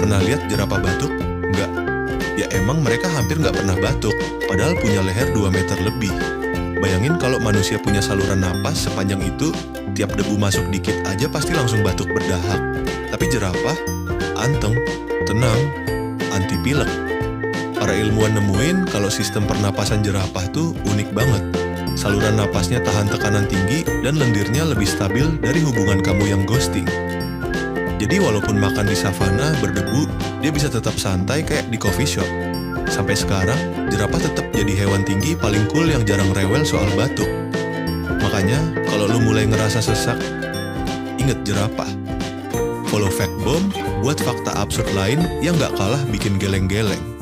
Pernah lihat jerapah batuk? Nggak. Ya emang mereka hampir nggak pernah batuk, padahal punya leher 2 meter lebih. Bayangin kalau manusia punya saluran napas sepanjang itu, tiap debu masuk dikit aja pasti langsung batuk berdahak. Tapi jerapah, anteng, tenang, anti pilek. Para ilmuwan nemuin kalau sistem pernapasan jerapah tuh unik banget. Saluran napasnya tahan tekanan tinggi dan lendirnya lebih stabil dari hubungan kamu yang ghosting. Jadi walaupun makan di savana berdebu, dia bisa tetap santai kayak di coffee shop. Sampai sekarang, jerapah tetap jadi hewan tinggi paling cool yang jarang rewel soal batuk. Makanya, kalau lu mulai ngerasa sesak, inget jerapah. Follow Fact Bomb buat fakta absurd lain yang gak kalah bikin geleng-geleng.